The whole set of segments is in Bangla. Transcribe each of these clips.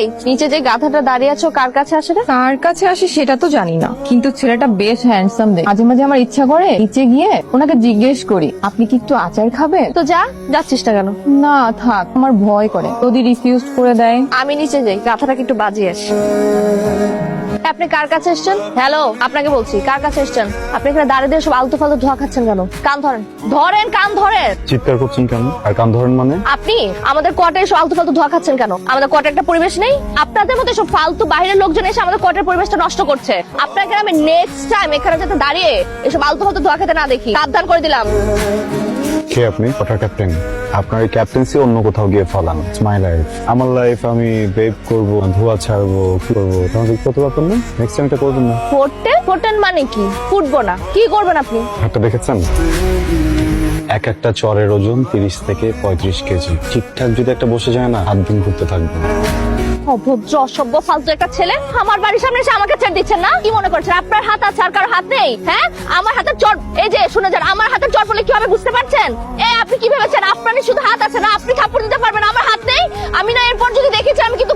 এই নিচে যে গাধাটা দাঁড়িয়ে আছো কার কাছে আসে রে? কার কাছে আসে সেটা তো জানি না, কিন্তু ছেলেটা বেশ হ্যান্ডসাম দেখ। মাঝে মাঝে আমার ইচ্ছা করে নিচে গিয়ে ওনাকে জিজ্ঞেস করি, আপনি কি একটু আচার খাবেন? তো যাচ্ছিস না কেন? না থাক, আমার ভয় করে যদি রিফিউজ করে দেয়। আমি নিচে যাই, গাধাটাকে একটু বাজিয়ে আসি। আপনি কার কাছে এসছেন? হ্যালো, আপনাকে বলছি, কার কাছে এসছেন? আপনি এখানে দাঁড়িয়ে দিয়ে সব আলতু ফালতু ধোয়া খাচ্ছেন কেন? কান ধরেন, কান ধরেন। চিৎকার করছেন কেন আর কান ধরেন মানে? আপনি আমাদের কোয়ার্টারে এসব আলতু ফালতু ধোয়া খাচ্ছেন কেন? আমাদের কোয়ার্টারে একটা পরিবেশ নেই? আপনাদের মতো সব ফালতু বাইরের লোকজন এসে আমাদের কোয়ার্টারের পরিবেশটা নষ্ট করছে। আপনাকে আমি নেক্সট টাইম এখানে যাতে দাঁড়িয়ে এসব আলতু ফালতু ধোয়া খেতে না দেখি, সাবধান করে দিলাম। কে আপনি? কোটার ক্যাপ্টেন? আপনার এই ক্যাপ্টেন্সি অন্য কোথাও গিয়ে ফলান। ইটস মাই লাইফ, আমার লাইফ। আমি বেব করবো, ধোয়া ছাড়বো, কি করবো, তোমাকে কত ব্যাপার না? নেক্সট টাইম এটা করবেন না। ফোটেন মানে কি? ফুটবো না, কি করবেন আপনি? একটা দেখেছেন, এক একটা চরের ওজন 30 থেকে 35 কেজি। ঠিকঠাক যদি একটা বসে যায় না, 8 দিন ঘুরতে থাকবে। অভদ্র অসভ্য ফালতু একটা ছেলে আমার বাড়ির সামনে এসে আমাকে ছেড়ে দিচ্ছেন না? কি মনে করছেন আপনার হাত আছে আর কারো হাত নেই? হ্যাঁ, আমার হাতে চট, এই যে শুনে যান, আমার হাতে চট বলে কি হবে বুঝতে পারছেন? আপনি কি ভেবেছেন আপনার শুধু হাত আছে না, আপনি থাপ্পড় দিতে পারবেন, আমার হাত নেই? আমি না এরপর যদি দেখেছি আমি কিন্তু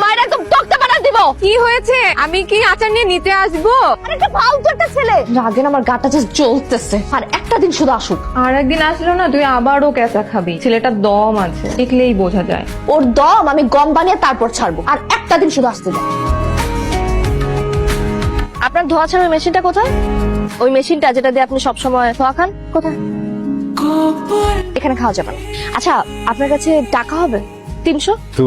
মায়ের একদম তক্তা বানা দিব। কি হয়েছে? আমি কি আচার নিয়ে নিতে আসবো? আর একটা ফালতু একটা ছেলে, রাগে না আমার গাটা জাস্ট জ্বলতেছে। আর একটা দিন শুধু আসুক। আর একদিন আসলো না, তুই আবারও কেঁচা খাবি। ছেলেটার দম আছে, দেখলেই বোঝা যায়। ওর দম আমি গম বানিয়ে তারপর ছাড়বো। আর একটা দিন শুধু আসতে দাও। আপনার ধোয়া ছাড়ার মেশিনটা কোথায়? ওই মেশিনটা যেটা দিয়ে আপনি সবসময় ধোয়া খান, কোথায়? এখানে খাওয়া যাবে না। আচ্ছা, আপনার কাছে টাকা হবে? 300? তো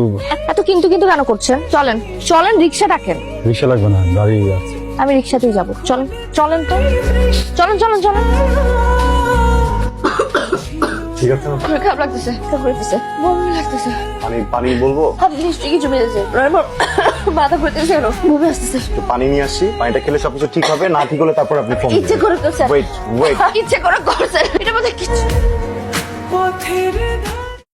এত কিন্তু কেন করছেন? চলেন রিক্সা ডাকেন। রিক্সা লাগবে না, গাড়ি আছে। আমি রিক্সাতেই যাবো। চলেন তো, চলেন। ঠিক আছে না? খারাপ লাগতেছে, বমি লাগতেছে। পানি বলবো? নিশ্চয়ই কিছু বেজেছে, মাথা ঘুরতেছে, বমি আসতেছে। তো পানি নিয়ে আসি, পানিটা খেলে সবকিছু ঠিক হবে। না ঠিক হলে তারপর আপনি ফোন ইচ্ছে করে করছেন। ওয়েট ইচ্ছে করে করছেন, এটা বোধহয় কিছু